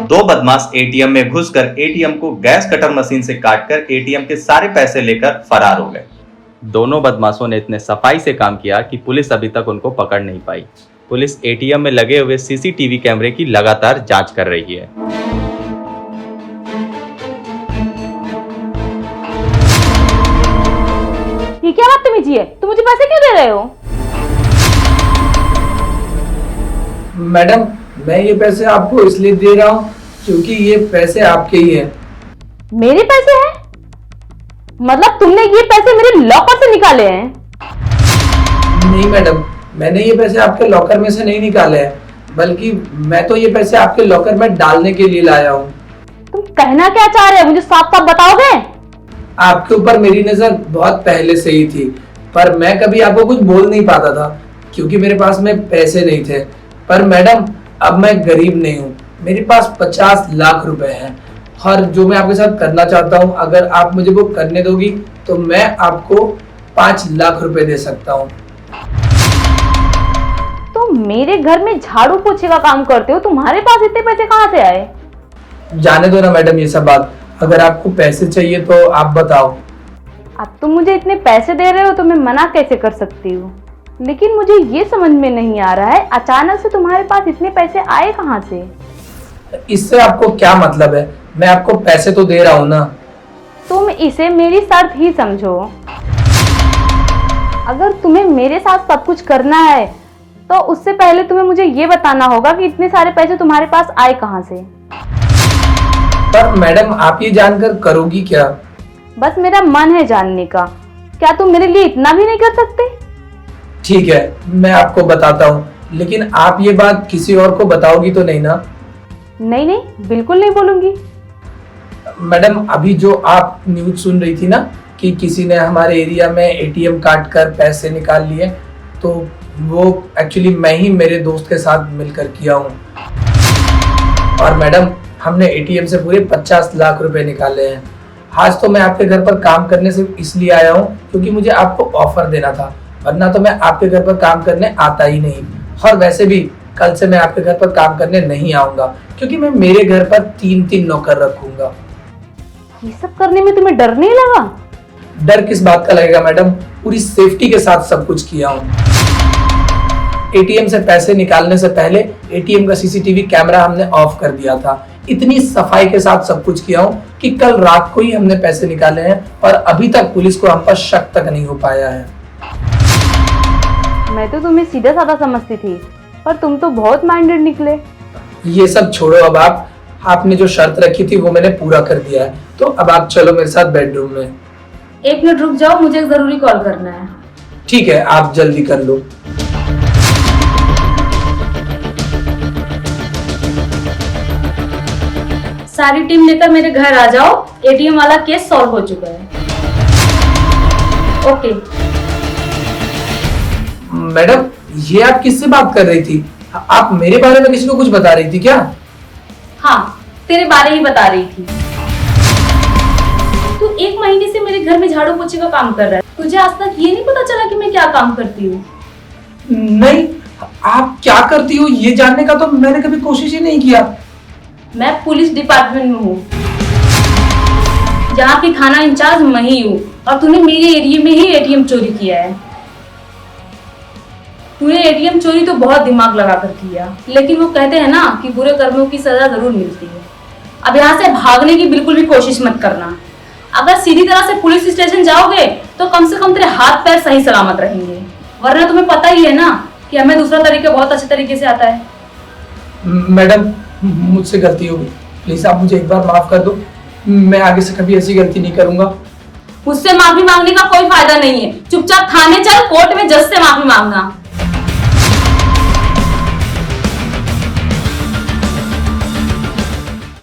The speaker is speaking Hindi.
दो बदमाश एटीएम में घुसकर एटीएम को गैस कटर मशीन से काटकर एटीएम के सारे पैसे लेकर फरार हो गए। दोनों बदमाशों ने इतने सफाई से काम किया कि पुलिस अभी तक उनको पकड़ नहीं पाई। पुलिस एटीएम में लगे हुए सीसीटीवी कैमरे की लगातार जांच कर रही है। ये क्या बदतमीजी है? तुम मुझे पैसे क्यों दे रहे हो? मैडम, मैं ये पैसे आपको इसलिए दे रहा हूँ क्योंकि ये पैसे आपके ही हैं। मेरे पैसे हैं? मतलब तुमने ये पैसे मेरे लॉकर से निकाले हैं? नहीं मैडम, मैंने ये पैसे आपके लॉकर में से नहीं निकाले हैं, बल्कि मैं तो ये पैसे आपके लॉकर में डालने के लिए लाया हूँ। तुम कहना क्या चाह रहे हो? मुझे साफ साफ बताओगे? आपके ऊपर मेरी नजर बहुत पहले से ही थी, पर मैं कभी आपको कुछ बोल नहीं पाता था क्योंकि मेरे पास में पैसे नहीं थे। पर मैडम, अब मैं गरीब नहीं हूँ, मेरे पास 50 लाख रुपए हैं और जो मैं आपके साथ करना चाहता हूँ, अगर आप मुझे वो करने दोगी तो मैं आपको 5 लाख रुपए दे सकता हूँ। तुम मेरे घर में झाड़ू पोछे का काम करते हो, तुम्हारे पास इतने पैसे कहाँ से आए? जाने दो ना मैडम ये सब बात, अगर आपको पैसे चाहिए तो आप बताओ। अब तुम मुझे इतने पैसे दे रहे हो तो मैं मना कैसे कर सकती हूँ? लेकिन मुझे ये समझ में नहीं आ रहा है, अचानक से तुम्हारे पास इतने पैसे आए कहाँ से? इससे आपको क्या मतलब है? मैं आपको पैसे तो दे रहा हूँ ना। तुम इसे मेरी शर्त ही समझो। अगर तुम्हें मेरे साथ सब कुछ करना है तो उससे पहले तुम्हें मुझे ये बताना होगा कि इतने सारे पैसे तुम्हारे पास आए कहाँ से। पर मैडम, आप ये जानकर करोगी क्या? बस मेरा मन है जानने का। क्या तुम मेरे लिए इतना भी नहीं कर सकते? ठीक है, मैं आपको बताता हूँ, लेकिन आप ये बात किसी और को बताओगी तो नहीं ना? नहीं नहीं, बिल्कुल नहीं बोलूंगी। मैडम, अभी जो आप न्यूज सुन रही थी ना कि किसी ने हमारे एरिया में एटीएम काट कर पैसे निकाल लिए, तो वो एक्चुअली मैं ही मेरे दोस्त के साथ मिलकर किया हूँ। और मैडम, हमने एटीएम से पूरे 50 लाख रुपए निकाले हैं। आज तो मैं आपके घर पर काम करने से इसलिए आया हूँ क्योंकि मुझे आपको ऑफर देना था, वरना तो मैं आपके घर पर काम करने आता ही नहीं। और वैसे भी कल से मैं आपके घर पर काम करने नहीं आऊंगा क्योंकि मैं मेरे घर पर 3 नौकर रखूंगा। ये सब करने में तुम्हें डर नहीं लगा? डर किस बात का लगेगा मैडम, पूरी सेफ्टी के साथ सब कुछ किया हूँ। एटीएम से पैसे निकालने से पहले एटीएम का सीसीटीवी कैमरा हमने ऑफ कर दिया था। इतनी सफाई के साथ सब कुछ किया हूँ कि कल रात को ही हमने पैसे निकाले हैं और अभी तक पुलिस को हम पर शक तक नहीं हो पाया है। मैं तो तुम्हें सीधा साधा समझती थी, पर तुम तो बहुत माइंडेड निकले। ये सब छोड़ो, अब आपने जो शर्त रखी थी वो मैंने पूरा कर दिया है, तो अब आप चलो मेरे साथ बेडरूम में। 1 मिनट रुक जाओ, मुझे एक जरूरी कॉल करना है। ठीक है, आप जल्दी कर लो। सारी टीम लेकर मेरे घर आ जाओ, एटीएम वाला केस सॉल्व हो चुका है। ओके। मैडम, ये आप किससे बात कर रही थी? आप मेरे बारे में किसी को कुछ बता रही थी क्या? हाँ, तेरे बारे ही बता रही थी। तू 1 महीने से मेरे घर में झाड़ू पोछे का काम कर रहा है, तुझे आज तक ये नहीं पता चला कि मैं क्या काम करती हूँ? नहीं, आप क्या करती हो ये जानने का तो मैंने कभी कोशिश ही नहीं किया। मैं पुलिस डिपार्टमेंट में हूँ, जहाँ की थाना इंचार्ज मैं ही हूँ, और तूने मेरे एरिया में ही एटीएम चोरी किया है। तूने एटीएम चोरी तो बहुत दिमाग लगा कर किया, लेकिन वो कहते हैं ना कि बुरे कर्मों की सजा जरूर मिलती है। अब यहाँ से भागने की बिल्कुल भी कोशिश मत करना। अगर सीधी तरह से पुलिस स्टेशन जाओगे तो कम से कम तेरे हाथ पैर सही सलामत रहेंगे, वरना तुम्हें पता ही है ना कि हमें दूसरा तरीका बहुत अच्छे तरीके से आता है। मैडम, मुझसे गलती होगी, प्लीज आप मुझे एक बार माफ कर दो। मैं आगे से कभी ऐसी गलती नहीं करूंगा। मुझसे माफी मांगने का कोई फायदा नहीं है, चुपचाप थाने चल, कोर्ट में जज से माफी मांगना।